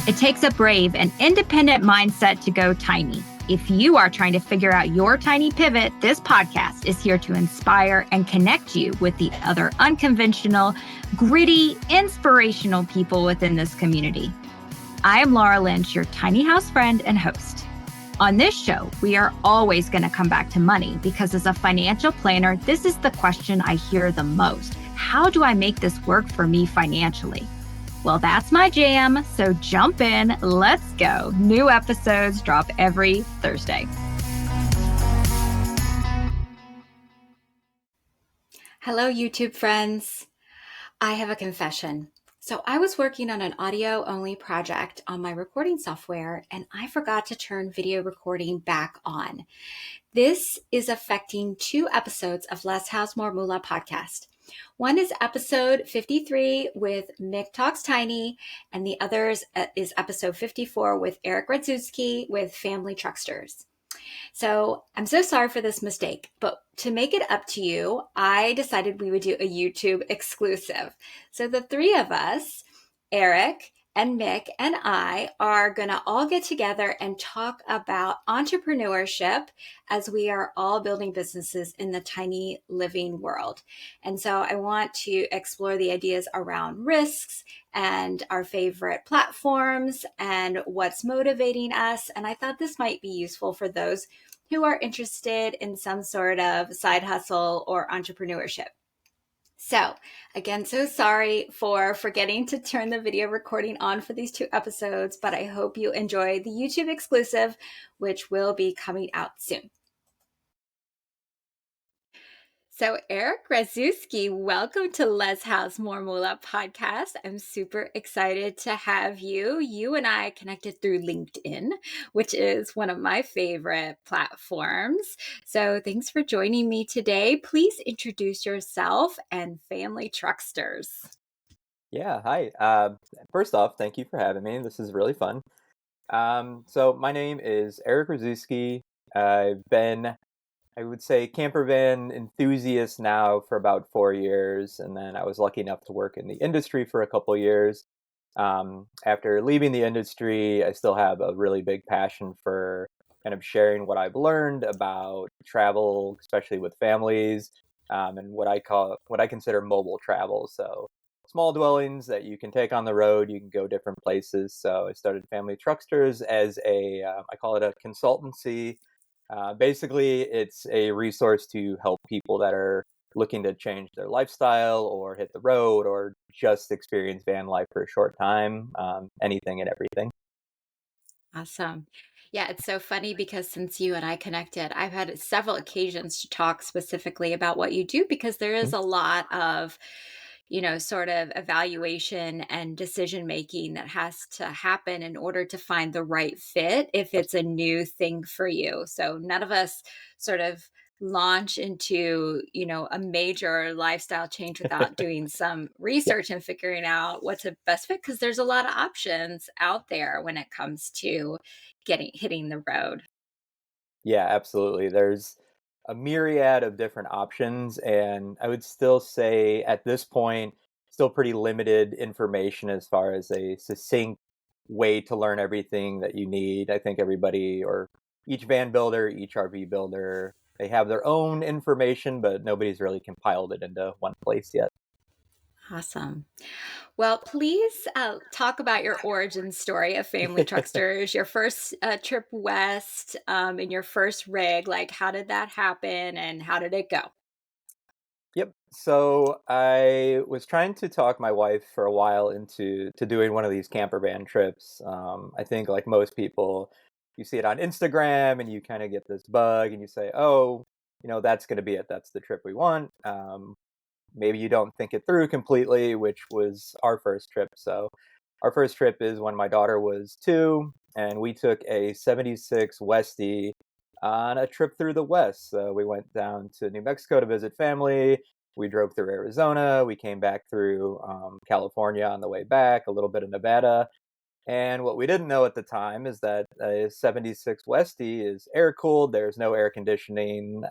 It takes a brave and independent mindset to go tiny. If you are trying to figure out your tiny pivot, this podcast is here to inspire and connect you with the other unconventional, gritty, inspirational people within this community. I am Laura Lynch, your tiny house friend and host. On this show, we are always going to come back to money because as a financial planner, this is the question I hear the most. How do I make this work for me financially? Well, that's my jam, so jump in, let's go. New episodes drop every Thursday. Hello, YouTube friends. I have a confession. So I was working on an audio-only project on my recording software, and I forgot to turn video recording back on. This is affecting 2 episodes of Less House, More Moolah podcast. One is episode 53 with Mick Talks Tiny, and the other is episode 54 with Eric Raszewski with Family Trucksters. So I'm so sorry for this mistake, but to make it up to you, I decided we would do a YouTube exclusive. So the 3 of us, Eric and Mick and I, are going to all get together and talk about entrepreneurship as we are all building businesses in the tiny living world. And so I want to explore the ideas around risks and our favorite platforms and what's motivating us. And I thought this might be useful for those who are interested in some sort of side hustle or entrepreneurship. So again, so sorry for forgetting to turn the video recording on for these 2 episodes, but I hope you enjoy the YouTube exclusive, which will be coming out soon. So Eric Raszewski, welcome to Less House, More Moolah podcast. I'm super excited to have you. You and I connected through LinkedIn, which is one of my favorite platforms. So thanks for joining me today. Please introduce yourself and Family Trucksters. Yeah, hi. First off, thank you for having me. This is really fun. So my name is Eric Raszewski. I've been, I would say, camper van enthusiast now for about 4 years, and then I was lucky enough to work in the industry for a couple years. After leaving the industry, I still have a really big passion for kind of sharing what I've learned about travel, especially with families, and what I consider mobile travel. So small dwellings that you can take on the road, you can go different places. So I started Family Trucksters as I call it a consultancy. Basically, it's a resource to help people that are looking to change their lifestyle or hit the road or just experience van life for a short time, anything and everything. Awesome. Yeah, it's so funny because since you and I connected, I've had several occasions to talk specifically about what you do because there is a lot of, sort of evaluation and decision making that has to happen in order to find the right fit if it's a new thing for you. So none of us sort of launch into, a major lifestyle change without doing some Yeah. research and figuring out what's a best fit because there's a lot of options out there when it comes to hitting the road. Yeah, absolutely. There's a myriad of different options, and I would still say at this point, still pretty limited information as far as a succinct way to learn everything that you need. I think everybody or each van builder, each RV builder, they have their own information, but nobody's really compiled it into one place yet. Awesome. Well, please talk about your origin story of Family Trucksters, your first trip west, and your first rig. Like, how did that happen and how did it go? Yep. So I was trying to talk my wife for a while into doing one of these camper van trips. I think like most people, you see it on Instagram and you kind of get this bug and you say, "Oh, that's going to be it. That's the trip we want." Maybe you don't think it through completely, which was our first trip. So our first trip is when my daughter was 2, and we took a 76 Westie on a trip through the West. So we went down to New Mexico to visit family. We drove through Arizona. We came back through California on the way back, a little bit of Nevada. And what we didn't know at the time is that a 76 Westie is air cooled. There's no air conditioning.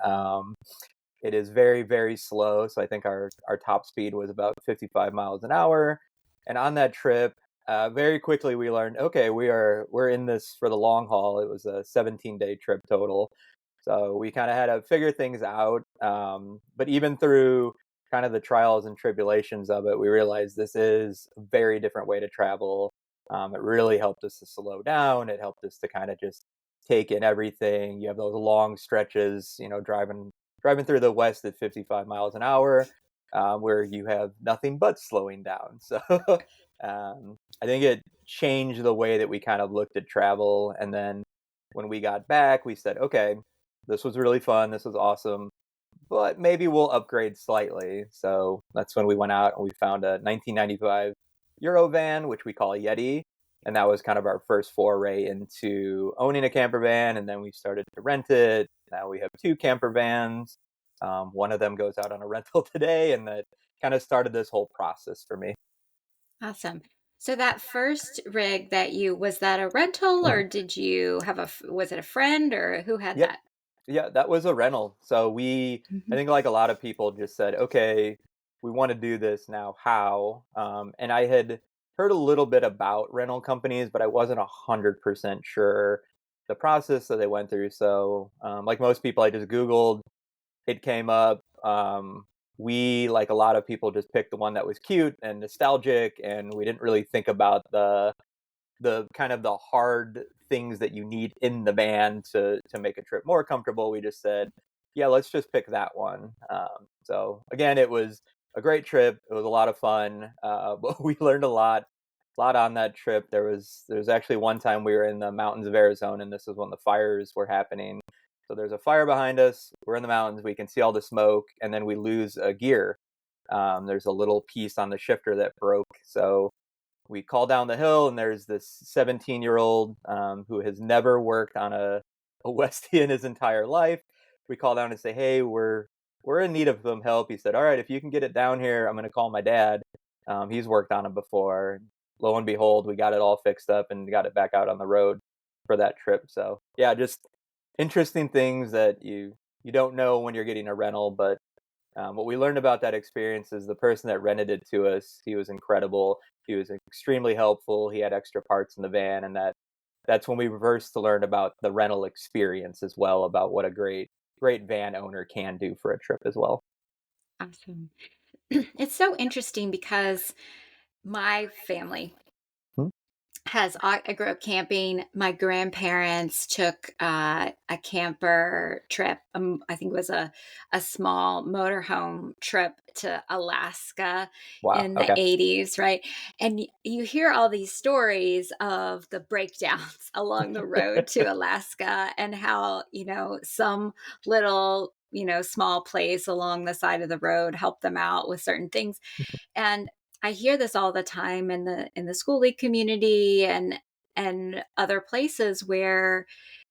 It is very, very slow. So I think our top speed was about 55 miles an hour. And on that trip, very quickly we learned, okay, we're in this for the long haul. It was a 17-day trip total. So we kind of had to figure things out. But even through kind of the trials and tribulations of it, we realized this is a very different way to travel. It really helped us to slow down. It helped us to kind of just take in everything. You have those long stretches, driving through the West at 55 miles an hour, where you have nothing but slowing down. So I think it changed the way that we kind of looked at travel. And then when we got back, we said, okay, this was really fun. This was awesome, but maybe we'll upgrade slightly. So that's when we went out and we found a 1995 Euro van, which we call a Yeti. And that was kind of our first foray into owning a camper van. And then we started to rent it. Now we have two camper vans. One of them goes out on a rental today. And that kind of started this whole process for me. Awesome. So that first rig was that a rental or did you have was it a friend or who had Yep. that? Yeah, that was a rental. So I Mhm. think like a lot of people just said, okay, we want to do this now. How? And I had heard a little bit about rental companies, but I wasn't 100% sure the process that they went through. So, like most people, I just Googled, it came up. We, like a lot of people, just picked the one that was cute and nostalgic, and we didn't really think about the kind of the hard things that you need in the van to make a trip more comfortable. We just said, yeah, let's just pick that one. So again, it was a great trip. It was a lot of fun, but we learned a lot on that trip. There was actually one time we were in the mountains of Arizona, and this is when the fires were happening. So there's a fire behind us. We're in the mountains. We can see all the smoke, and then we lose a gear. There's a little piece on the shifter that broke. So we call down the hill and there's this 17-year-old who has never worked on a Westie in his entire life. We call down and say, hey, we're in need of some help. He said, all right, if you can get it down here, I'm going to call my dad. He's worked on it before. Lo and behold, we got it all fixed up and got it back out on the road for that trip. So yeah, just interesting things that you don't know when you're getting a rental. But what we learned about that experience is the person that rented it to us, he was incredible. He was extremely helpful. He had extra parts in the van, and that's when we reversed to learn about the rental experience as well, about what a great van owner can do for a trip as well. Awesome. It's so interesting because my family Hmm. I grew up camping. My grandparents took a camper trip. I think it was a small motorhome trip to Alaska Wow. in the Okay. 80s, right? And you hear all these stories of the breakdowns along the road to Alaska and how, some little, small place along the side of the road helped them out with certain things. And I hear this all the time in the school league community and other places where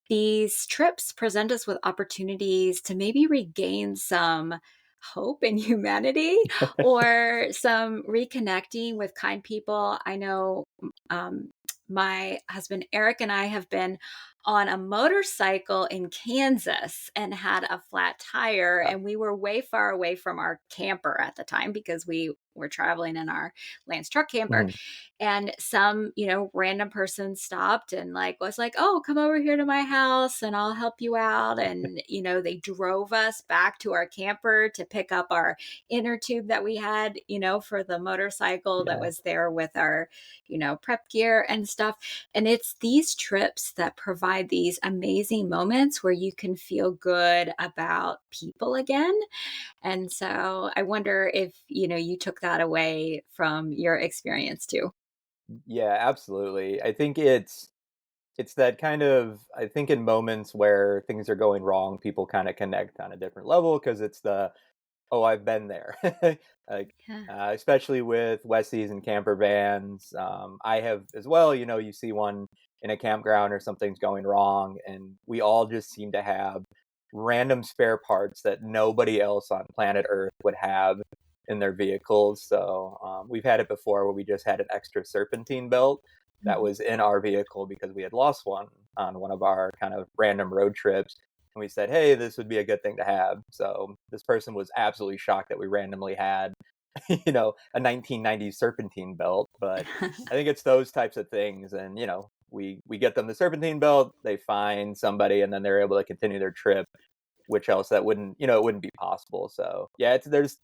these trips present us with opportunities to maybe regain some hope in humanity or some reconnecting with kind people. I know my husband Eric and I have been on a motorcycle in Kansas and had a flat tire. Wow. And we were way far away from our camper at the time because we were traveling in our Lance truck camper. Mhm. And some, random person stopped and was like, oh, come over here to my house and I'll help you out. And, they drove us back to our camper to pick up our inner tube that we had, for the motorcycle that Yeah. was there with our, prep gear and stuff. And it's these trips that provide these amazing moments where you can feel good about people again. And so I wonder if, you took that away from your experience too. Yeah, absolutely. I think it's that kind of, I think in moments where things are going wrong, people kind of connect on a different level because it's the, oh, I've been there. Like, Yeah. especially with Westies and camper vans. I have as well. You see one in a campground or something's going wrong, and we all just seem to have random spare parts that nobody else on planet Earth would have in their vehicles. So we've had it before where we just had an extra serpentine belt that Mhm. was in our vehicle because we had lost one on one of our kind of random road trips, and we said, "Hey, this would be a good thing to have." So this person was absolutely shocked that we randomly had a 1990s serpentine belt, but I think it's those types of things. And, we get them the serpentine belt, they find somebody, and then they're able to continue their trip, which else that wouldn't, it wouldn't be possible. So yeah, there's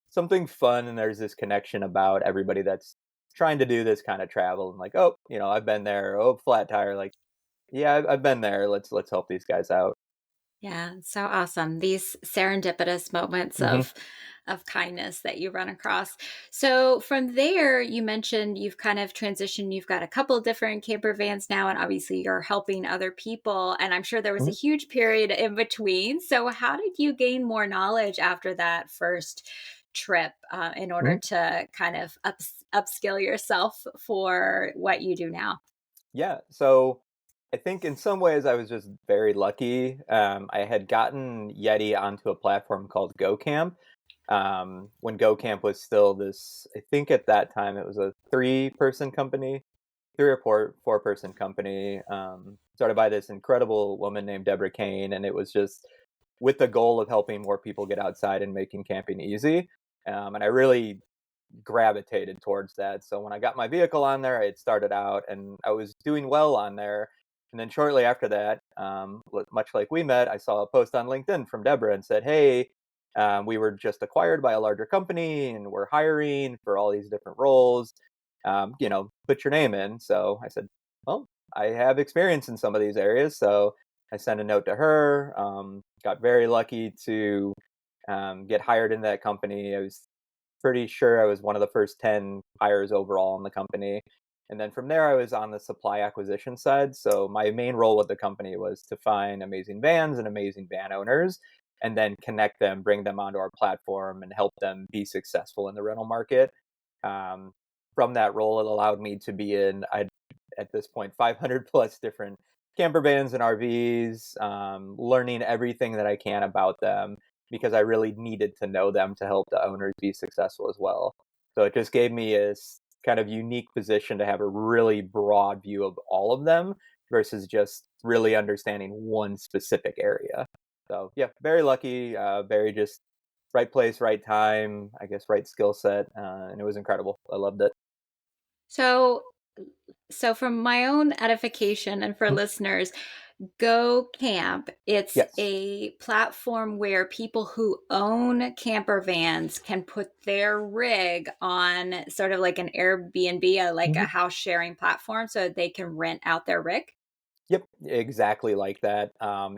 something fun, and there's this connection about everybody that's trying to do this kind of travel. And like, oh, I've been there. Oh, flat tire. Like, yeah, I've been there. Let's help these guys out. Yeah, so awesome. These serendipitous moments Hmm. of kindness that you run across. So from there, you mentioned you've kind of transitioned. You've got a couple different camper vans now, and obviously you're helping other people. And I'm sure there was a Hmm. huge period in between. So how did you gain more knowledge after that first trip in order Hmm. to kind of upskill yourself for what you do now? Yeah. So I think in some ways I was just very lucky. I had gotten Yeti onto a platform called GoCamp. When GoCamp was still this, I think at that time it was a three-person company, three or four-person company, started by this incredible woman named Deborah Kane, and it was just with the goal of helping more people get outside and making camping easy. And I really gravitated towards that. So when I got my vehicle on there, I had started out and I was doing well on there. And then shortly after that, much like we met, I saw a post on LinkedIn from Deborah and said, "Hey, we were just acquired by a larger company and we're hiring for all these different roles. Put your name in." So I said, "Well, I have experience in some of these areas." So I sent a note to her, got very lucky to get hired in that company. I was pretty sure I was one of the first 10 hires overall in the company. And then from there, I was on the supply acquisition side. So my main role with the company was to find amazing vans and amazing van owners and then connect them, bring them onto our platform, and help them be successful in the rental market. Um, from that role, it allowed me to be in, at this point, 500 plus different camper vans and RVs, learning everything that I can about them because I really needed to know them to help the owners be successful as well. So it just gave me a kind of unique position to have a really broad view of all of them versus just really understanding one specific area. So yeah, very lucky, very just right place, right time, I guess right skill set, and it was incredible. I loved it. So So, from my own edification and for Mhm. listeners, Go Camp, it's Yes. a platform where people who own camper vans can put their rig on sort of like an Airbnb, like a Mhm. house sharing platform so they can rent out their rig. Yep, exactly like that.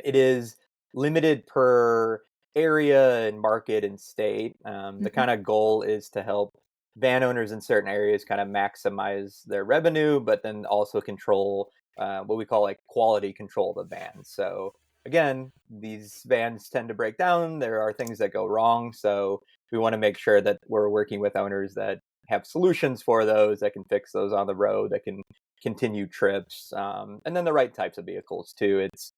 It is limited per area and market and state. The Mhm. kind of goal is to help van owners in certain areas kind of maximize their revenue, but then also control what we call like quality control of the van. So again, these vans tend to break down. There are things that go wrong. So we want to make sure that we're working with owners that have solutions for those that can fix those on the road, that can continue trips, and then the right types of vehicles too. It's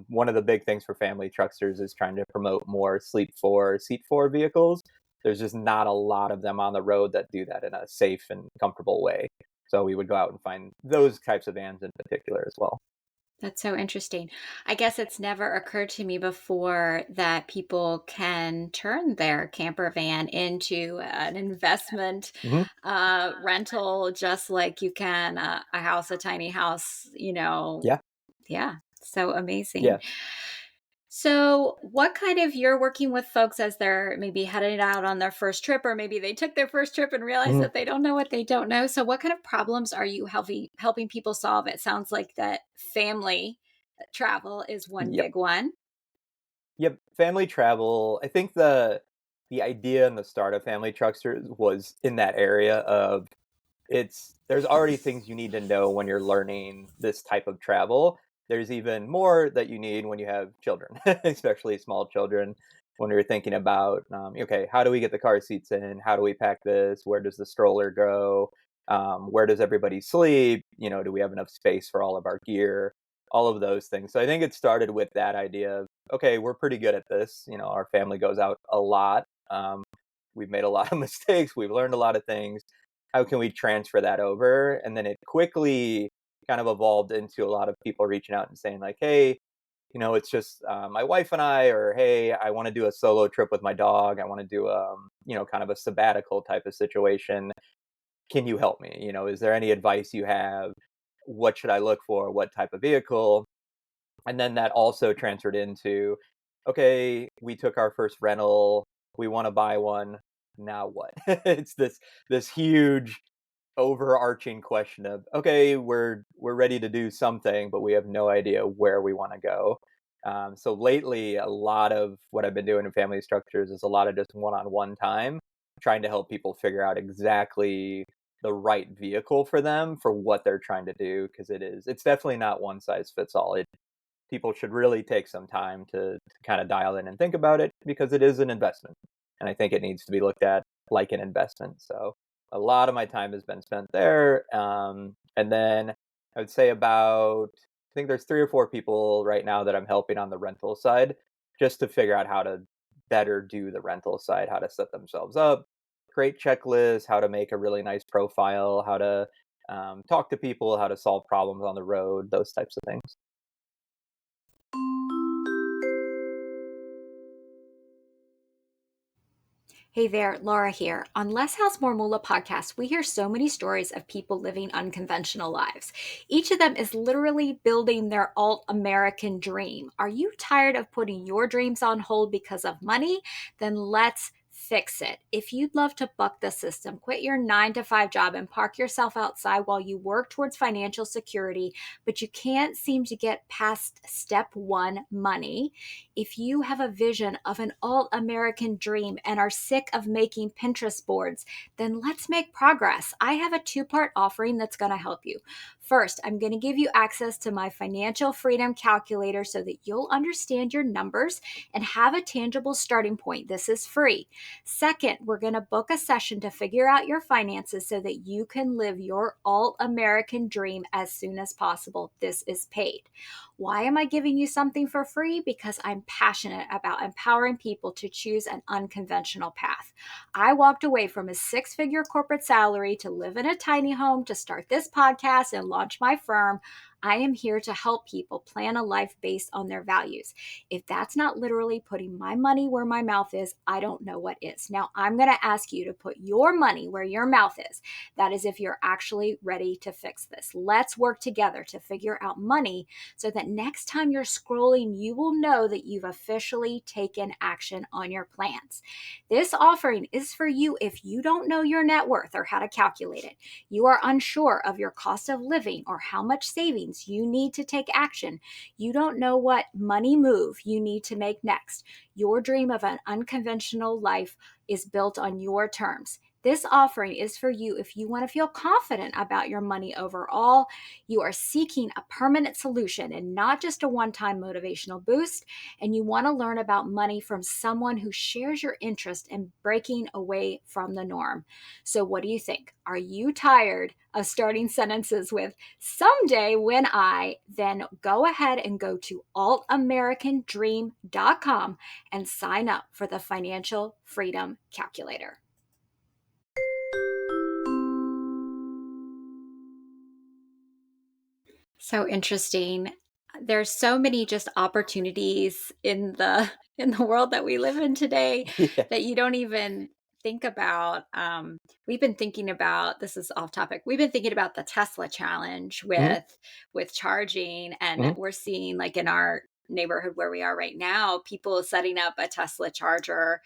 one of the big things for family trucksters is trying to promote more sleep four, seat four vehicles. There's just not a lot of them on the road that do that in a safe and comfortable way. So we would go out and find those types of vans in particular as well. That's so interesting. I guess it's never occurred to me before that people can turn their camper van into an investment Hmm. rental, just like you can a house, a tiny house, Yeah. Yeah, so amazing. Yeah. So, what kind of you're working with folks as they're maybe headed out on their first trip, or maybe they took their first trip and realized Mhm. that they don't know what they don't know. So, what kind of problems are you helping people solve? It sounds like that family travel is one Yep. big one. Yep. Family travel. I think the idea and the start of Family Trucksters was in that area of there's already things you need to know when you're learning this type of travel. There's even more that you need when you have children, especially small children. When you're thinking about, okay, how do we get the car seats in? How do we pack this? Where does the stroller go? Where does everybody sleep? Do we have enough space for all of our gear? All of those things. So I think it started with that idea of, okay, we're pretty good at this. Our family goes out a lot. We've made a lot of mistakes. We've learned a lot of things. How can we transfer that over? And then it quickly kind of evolved into a lot of people reaching out and saying like, hey, it's just my wife and I, or hey, I want to do a solo trip with my dog. I want to do kind of a sabbatical type of situation. Can you help me? Is there any advice you have? What should I look for? What type of vehicle? And then that also transferred into, okay, we took our first rental. We want to buy one. Now what? It's this huge overarching question of, okay, we're ready to do something, but we have no idea where we want to go. So lately, a lot of what I've been doing in family structures is a lot of just one-on-one time, trying to help people figure out exactly the right vehicle for them for what they're trying to do, because it's definitely not one size fits all. People should really take some time to kind of dial in and think about it, because it is an investment. And I think it needs to be looked at like an investment. So a lot of my time has been spent there. And then I would say I think there's 3 or 4 people right now that I'm helping on the rental side, just to figure out how to better do the rental side, how to set themselves up, create checklists, how to make a really nice profile, how to talk to people, how to solve problems on the road, those types of things. Hey there, Laura here. On Less House More Moolah podcast, we hear so many stories of people living unconventional lives. Each of them is literally building their alt American dream. Are you tired of putting your dreams on hold because of money? Then let's fix it. If you'd love to buck the system, quit your 9 to 5 job and park yourself outside while you work towards financial security, but you can't seem to get past step 1, money. If you have a vision of an all American dream and are sick of making Pinterest boards, then let's make progress. I have a 2-part offering that's going to help you. First, I'm going to give you access to my financial freedom calculator so that you'll understand your numbers and have a tangible starting point. This is free. Second, we're going to book a session to figure out your finances so that you can live your all American dream as soon as possible. This is paid. Why am I giving you something for free? Because I'm passionate about empowering people to choose an unconventional path. I walked away from a 6-figure corporate salary to live in a tiny home, to start this podcast and launch my firm. I am here to help people plan a life based on their values. If that's not literally putting my money where my mouth is, I don't know what is. Now, I'm going to ask you to put your money where your mouth is. That is, if you're actually ready to fix this. Let's work together to figure out money so that next time you're scrolling, you will know that you've officially taken action on your plans. This offering is for you if you don't know your net worth or how to calculate it. You are unsure of your cost of living or how much savings you need to take action. You don't know what money move you need to make next. Your dream of an unconventional life is built on your terms. This offering is for you if you want to feel confident about your money overall. You are seeking a permanent solution and not just a one-time motivational boost. And you want to learn about money from someone who shares your interest in breaking away from the norm. So, what do you think? Are you tired of starting sentences with someday when I? Then go ahead and go to altamericandream.com and sign up for the Financial Freedom Calculator. So interesting. There's so many just opportunities in the world that we live in today Yeah. that you don't even think about. We've been thinking about, this is off topic. We've been thinking about the Tesla challenge Mhm, with charging, and mhm. we're seeing, like, in our neighborhood where we are right now, people setting up a Tesla charger,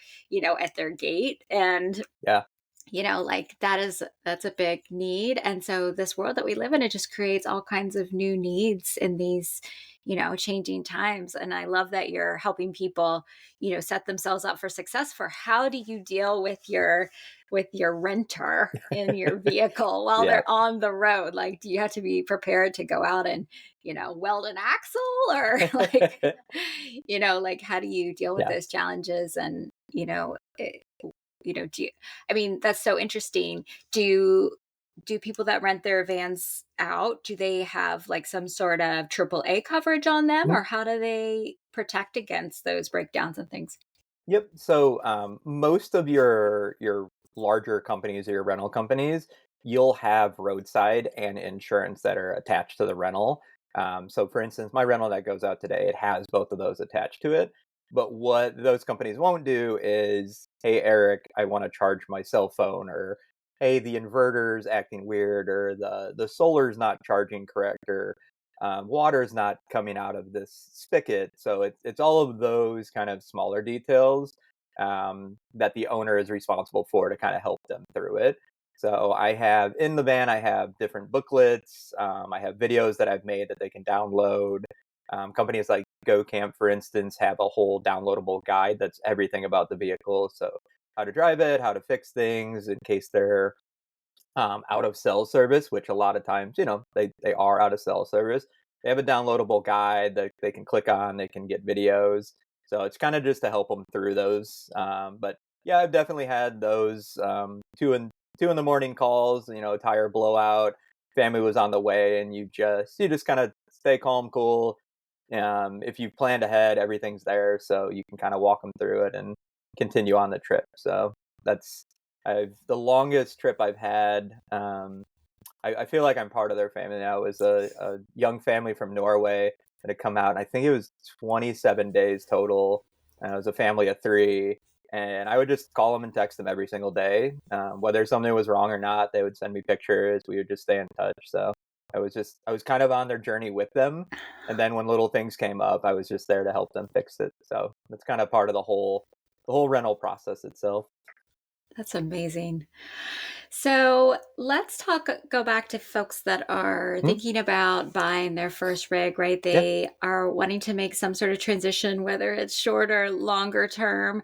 at their gate. And Yeah. like, that's a big need. And so this world that we live in, it just creates all kinds of new needs in these changing times. And I love that you're helping people set themselves up for success. For how do you deal with your renter in your vehicle while Yeah. they're on the road? Like, do you have to be prepared to go out and weld an axle, or like, like, how do you deal with Yeah. those challenges? And do you, I mean, that's so interesting. Do people that rent their vans out, do they have like some sort of AAA coverage on them, Mhm. or how do they protect against those breakdowns and things? Yep. So, most of your larger companies or your rental companies, you'll have roadside and insurance that are attached to the rental. So for instance, my rental that goes out today, it has both of those attached to it. But what those companies won't do is, hey, Eric, I want to charge my cell phone, or hey, the inverter's acting weird, or the solar's not charging correct, or water's not coming out of this spigot. So it's all of those kind of smaller details that the owner is responsible for to kind of help them through it. So I have in the van, I have different booklets. I have videos that I've made that they can download. Companies like GoCamp, for instance, have a whole downloadable guide that's everything about the vehicle. So how to drive it, how to fix things in case they're out of cell service, which a lot of times, they are out of cell service. They have a downloadable guide that they can click on, they can get videos. So it's kind of just to help them through those. But yeah, I've definitely had those 2 in the morning calls, tire blowout, family was on the way, and you just kind of stay calm, cool. If you've planned ahead, everything's there, so you can kind of walk them through it and continue on the trip. So that's I've the longest trip I've had. I feel like I'm part of their family now. It was a young family from Norway that had come out, and I think it was 27 days total. And it was a family of three, and I would just call them and text them every single day, whether something was wrong or not. They would send me pictures. We would just stay in touch. So I was kind of on their journey with them, and then when little things came up, I was just there to help them fix it. So that's kind of part of the whole rental process itself. That's amazing. So let's go back to folks that are Hmm? thinking about buying their first rig, right? Yeah. They are wanting to make some sort of transition, whether it's short or longer term.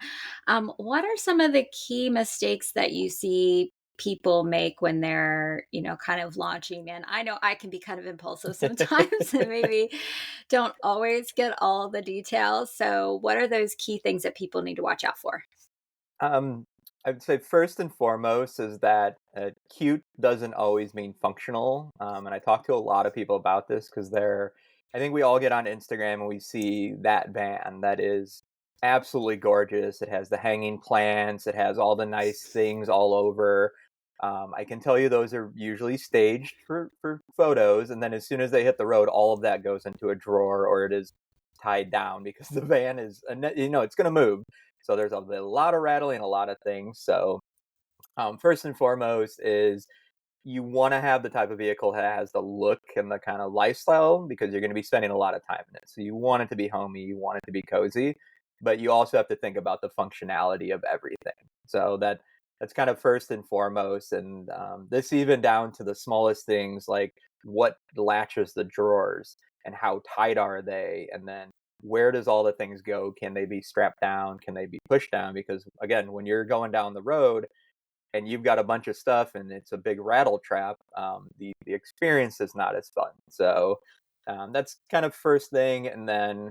What are some of the key mistakes that you see people make when they're, kind of launching? And I know I can be kind of impulsive sometimes and maybe don't always get all the details. So, what are those key things that people need to watch out for? Um, I'd say first and foremost is that cute doesn't always mean functional. And I talk to a lot of people about this because I think we all get on Instagram and we see that van that is absolutely gorgeous. It has the hanging plants, it has all the nice things all over. I can tell you those are usually staged for photos. And then as soon as they hit the road, all of that goes into a drawer or it is tied down because the van is, it's going to move. So there's a lot of rattling, a lot of things. So first and foremost is you want to have the type of vehicle that has the look and the kind of lifestyle because you're going to be spending a lot of time in it. So you want it to be homey, you want it to be cozy, but you also have to think about the functionality of everything. So that's kind of first and foremost, and this even down to the smallest things like what latches the drawers and how tight are they, and then where does all the things go? Can they be strapped down? Can they be pushed down? Because again, when you're going down the road and you've got a bunch of stuff and it's a big rattle trap, the experience is not as fun. So that's kind of first thing, and then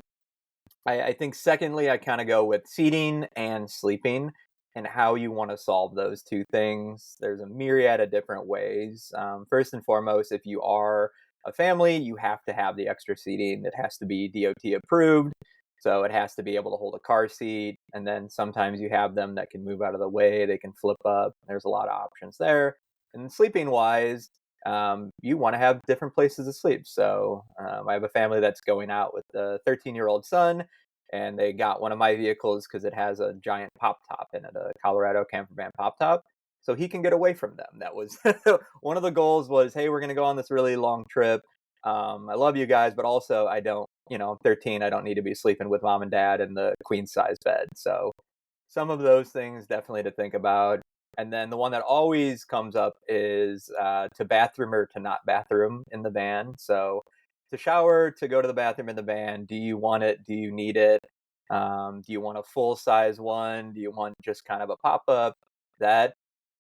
I think secondly, I kind of go with seating and sleeping and how you want to solve those two things. There's a myriad of different ways. First and foremost, if you are a family, you have to have the extra seating. It has to be DOT approved. So it has to be able to hold a car seat. And then sometimes you have them that can move out of the way, they can flip up. There's a lot of options there. And sleeping wise, you want to have different places to sleep. So I have a family that's going out with a 13-year-old son, and they got one of my vehicles because it has a giant pop top in it, a Colorado camper van pop top. So he can get away from them. That was one of the goals was, hey, we're going to go on this really long trip. I love you guys, but also I don't, I'm 13. I don't need to be sleeping with mom and dad in the queen size bed. So some of those things definitely to think about. And then the one that always comes up is to bathroom or to not bathroom in the van. So to shower, to go to the bathroom in the van, do you want it? Do you need it? Do you want a full size one? Do you want just kind of a pop up? That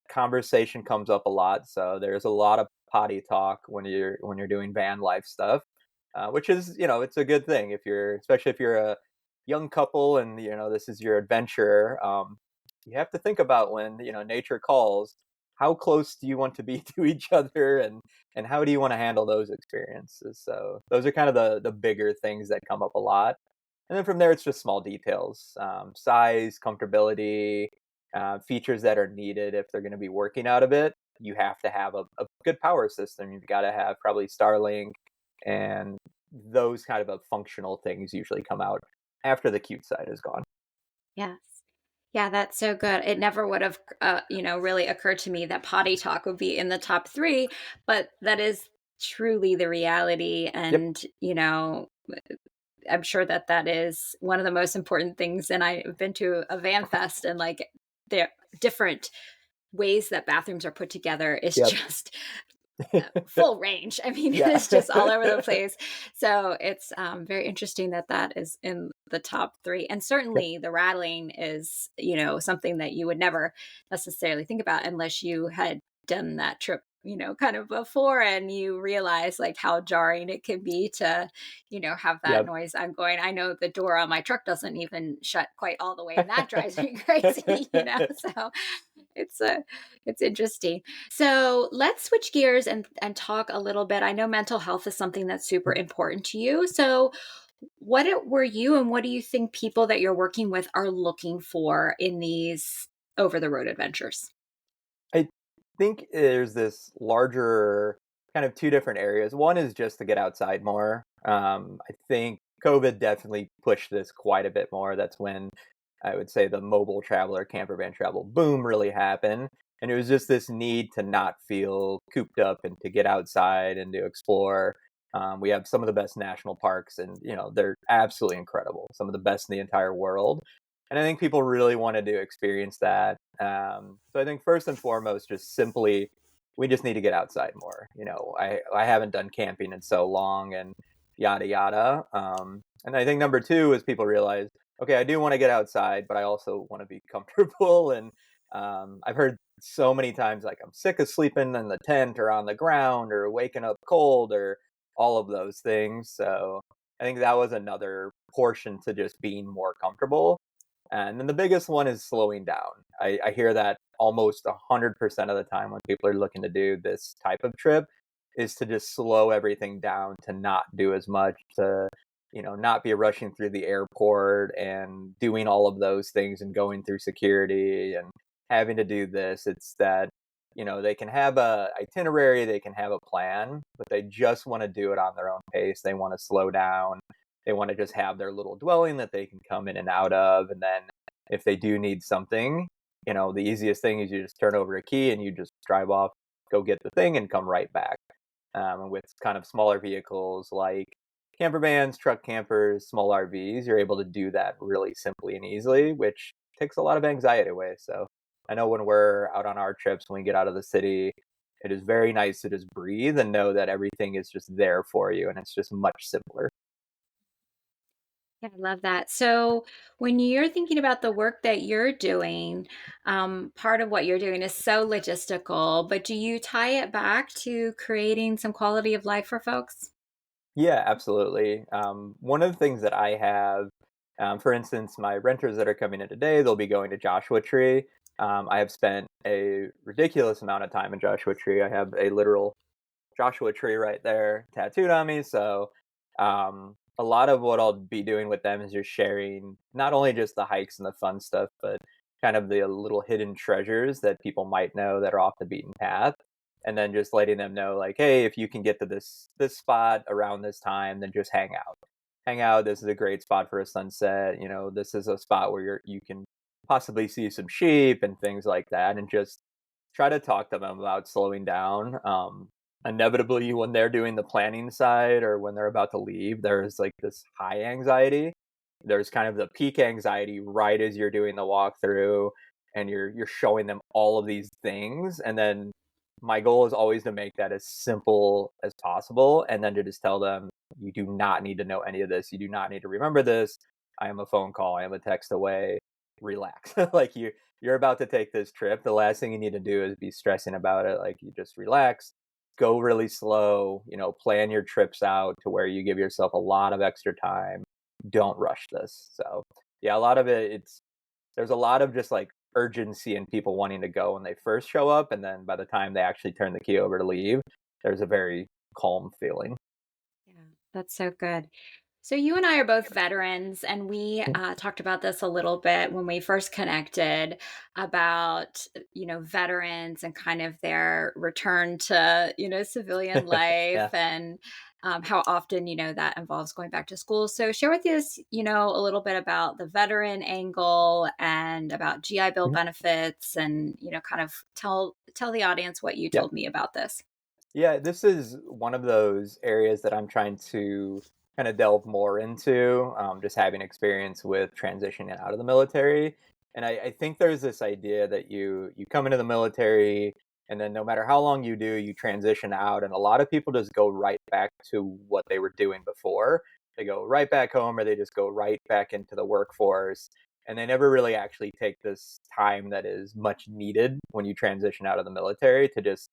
conversation comes up a lot. So there's a lot of potty talk when you're doing van life stuff, which is it's a good thing if you're especially if you're a young couple and this is your adventure. You have to think about when nature calls. How close do you want to be to each other, and how do you want to handle those experiences? So those are kind of the bigger things that come up a lot, and then from there it's just small details, size, comfortability, features that are needed if they're going to be working out of it. You have to have a good power system. You've got to have probably Starlink and those kind of functional things usually come out after the cute side is gone. Yes. Yeah, that's so good. It never would have, really occurred to me that potty talk would be in the top 3, but that is truly the reality. Yep. And, I'm sure that that is one of the most important things. And I've been to a van fest, and like the different ways that bathrooms are put together is Yep. just full range. I mean, Yeah. it's just all over the place. So it's very interesting that that is in the top 3. And Yep. certainly the rattling is, something that you would never necessarily think about unless you had done that trip, kind of before, and you realize like how jarring it can be to, have that Yep. noise. I know the door on my truck doesn't even shut quite all the way, and that drives me crazy, So it's it's interesting. So let's switch gears and talk a little bit. I know mental health is something that's super important to you. So were you, and what do you think people that you're working with are looking for in these over the road adventures? I think there's this larger kind of two different areas. One is just to get outside more. I think COVID definitely pushed this quite a bit more. That's when I would say the mobile traveler, camper van travel boom really happened. And it was just this need to not feel cooped up and to get outside and to explore. We have some of the best national parks, and they're absolutely incredible. Some of the best in the entire world, and I think people really wanted to experience that. So I think first and foremost, just simply, we just need to get outside more. I haven't done camping in so long, and yada yada. And I think number two is people realize, okay, I do want to get outside, but I also want to be comfortable. And I've heard so many times like I'm sick of sleeping in the tent or on the ground or waking up cold or all of those things. So I think that was another portion to just being more comfortable. And then the biggest one is slowing down. I hear that almost 100% of the time when people are looking to do this type of trip is to just slow everything down, to not do as much, to not be rushing through the airport and doing all of those things and going through security and having to do this. It's that they can have a itinerary, they can have a plan, but they just want to do it on their own pace. They want to slow down, they want to just have their little dwelling that they can come in and out of. And then if they do need something, the easiest thing is you just turn over a key and you just drive off, go get the thing, and come right back. And with kind of smaller vehicles like camper vans, truck campers, small RVs, you're able to do that really simply and easily, which takes a lot of anxiety away. So I know when we're out on our trips, when we get out of the city, it is very nice to just breathe and know that everything is just there for you, and it's just much simpler. Yeah, I love that. So, when you're thinking about the work that you're doing, part of what you're doing is so logistical, but do you tie it back to creating some quality of life for folks? Yeah, absolutely. One of the things that I have, for instance, my renters that are coming in today, they'll be going to Joshua Tree. I have spent a ridiculous amount of time in Joshua Tree. I have a literal Joshua Tree right there tattooed on me. So, a lot of what I'll be doing with them is just sharing not only just the hikes and the fun stuff, but kind of the little hidden treasures that people might know that are off the beaten path. And then just letting them know, like, hey, if you can get to this spot around this time, then just hang out. Hang out. This is a great spot for a sunset. This is a spot where you can possibly see some sheep and things like that, and just try to talk to them about slowing down. Inevitably, when they're doing the planning side or when they're about to leave, there's like this high anxiety. There's kind of the peak anxiety right as you're doing the walkthrough and you're showing them all of these things. And then my goal is always to make that as simple as possible, and then to just tell them, you do not need to know any of this. You do not need to remember this. I am a phone call, I am a text away. Relax. Like you're about to take this trip. The last thing you need to do is be stressing about it. Like, you just relax, go really slow, plan your trips out to where you give yourself a lot of extra time. Don't rush this. So, yeah, a lot of there's a lot of just like urgency in people wanting to go when they first show up. And then by the time they actually turn the key over to leave, there's a very calm feeling. Yeah, that's so good. So you and I are both veterans, and we talked about this a little bit when we first connected about veterans and kind of their return to civilian life, Yeah. and how often, that involves going back to school. So share with us, a little bit about the veteran angle and about GI Bill Mhm. benefits and, kind of tell the audience what you Yeah. told me about this. Yeah, this is one of those areas that I'm trying to kind of delve more into, just having experience with transitioning out of the military. And I think there's this idea that you come into the military, and then no matter how long you do, you transition out, and a lot of people just go right back to what they were doing before. They go right back home, or they just go right back into the workforce, and they never really actually take this time that is much needed when you transition out of the military to just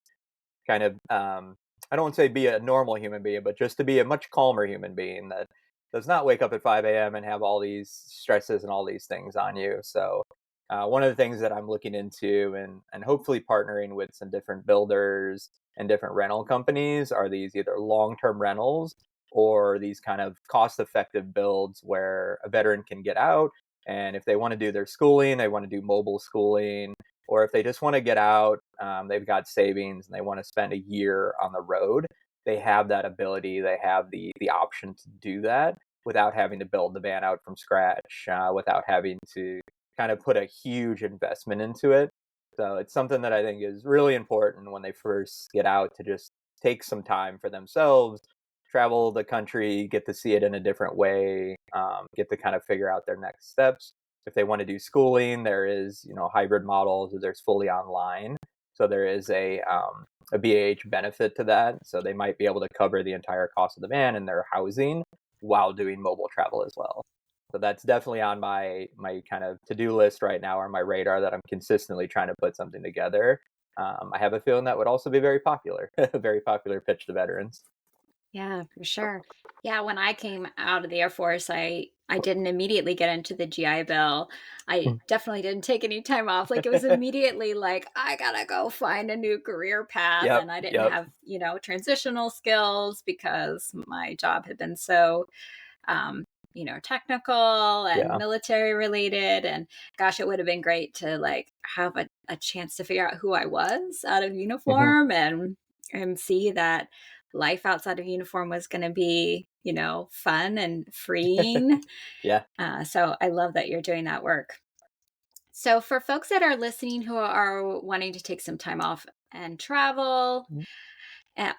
kind of I don't want to say be a normal human being, but just to be a much calmer human being that does not wake up at 5 a.m. and have all these stresses and all these things on you. So one of the things that I'm looking into and hopefully partnering with some different builders and different rental companies are these either long-term rentals or these kind of cost-effective builds where a veteran can get out, and if they want to do their schooling, they want to do mobile schooling, or if they just want to get out, they've got savings and they want to spend a year on the road, they have that ability. They have the option to do that without having to build the van out from scratch, without having to kind of put a huge investment into it. So it's something that I think is really important when they first get out to just take some time for themselves, travel the country, get to see it in a different way, get to kind of figure out their next steps. If they want to do schooling, there is, hybrid models, or there's fully online. So there is a BAH benefit to that. So they might be able to cover the entire cost of the van and their housing while doing mobile travel as well. So that's definitely on my kind of to-do list right now, or my radar, that I'm consistently trying to put something together. I have a feeling that would also be very popular, a very popular pitch to veterans. Yeah, for sure. Yeah, when I came out of the Air Force, I didn't immediately get into the GI Bill. I Mm. definitely didn't take any time off. Like it was immediately like I gotta go find a new career path, Yep, and I didn't yep, have transitional skills because my job had been so um, technical and yeah. military related. And gosh, it would have been great to like have a chance to figure out who I was out of Hmm. uniform and see that life outside of uniform was going to be, fun and freeing. Yeah. So I love that you're doing that work. So for folks that are listening who are wanting to take some time off and travel,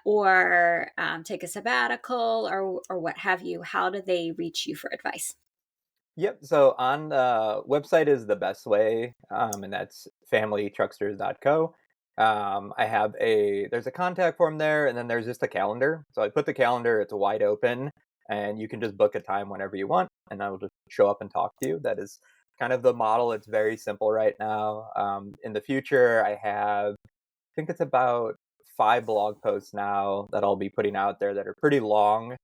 or take a sabbatical or what have you, how do they reach you for advice? Yep. So on the website is the best way, and that's familytrucksters.co. I have there's a contact form there, and then there's just a calendar. So I put the calendar; it's wide open, and you can just book a time whenever you want, and I will just show up and talk to you. That is kind of the model. It's very simple right now. In the future, I think it's about 5 blog posts now that I'll be putting out there that are pretty long,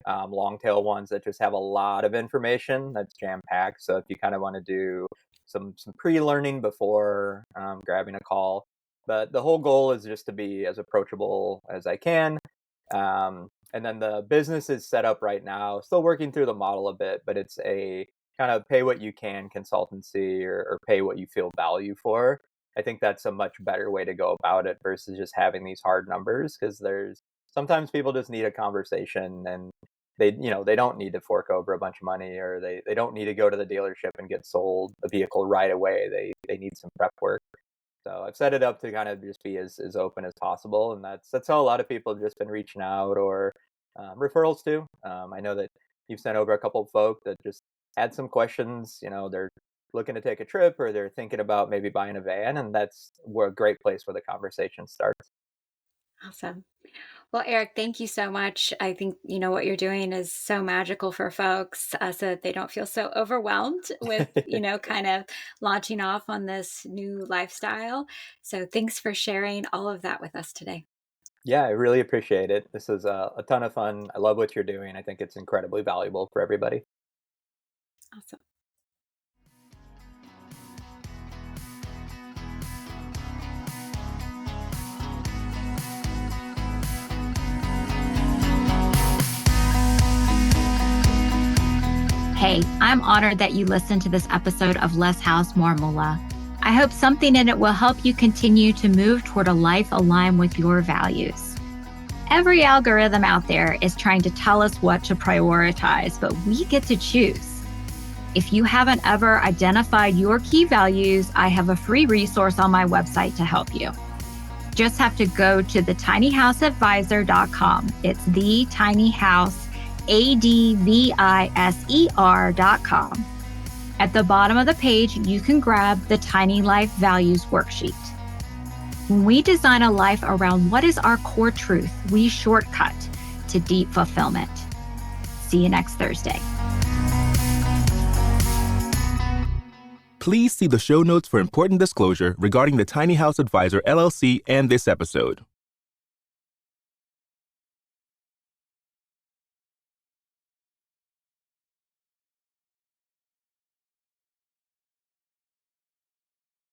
long tail ones that just have a lot of information that's jam packed. So if you kind of want to do some pre learning before grabbing a call, but the whole goal is just to be as approachable as I can. And then the business is set up right now, still working through the model a bit, but it's a kind of pay what you can consultancy, or pay what you feel value for. I think that's a much better way to go about it versus just having these hard numbers, because there's sometimes people just need a conversation, and they don't need to fork over a bunch of money, or they don't need to go to the dealership and get sold a vehicle right away. They need some prep work. So I've set it up to kind of just be as open as possible, and that's how a lot of people have just been reaching out, or referrals too. I know that you've sent over a couple of folk that just had some questions. They're looking to take a trip, or they're thinking about maybe buying a van, and that's where a great place where the conversation starts. Awesome. Well, Eric, thank you so much. I think what you're doing is so magical for folks, so that they don't feel so overwhelmed with kind of launching off on this new lifestyle. So thanks for sharing all of that with us today. Yeah, I really appreciate it. This is a ton of fun. I love what you're doing. I think it's incredibly valuable for everybody. Awesome. Hey, I'm honored that you listened to this episode of Less House, More Moolah. I hope something in it will help you continue to move toward a life aligned with your values. Every algorithm out there is trying to tell us what to prioritize, but we get to choose. If you haven't ever identified your key values, I have a free resource on my website to help you. Just have to go to thetinyhouseadvisor.com. It's thetinyhouseadvisor.com. At the bottom of the page, you can grab the Tiny Life Values worksheet. When we design a life around what is our core truth, we shortcut to deep fulfillment. See you next Thursday. Please see the show notes for important disclosure regarding the Tiny House Advisor LLC and this episode.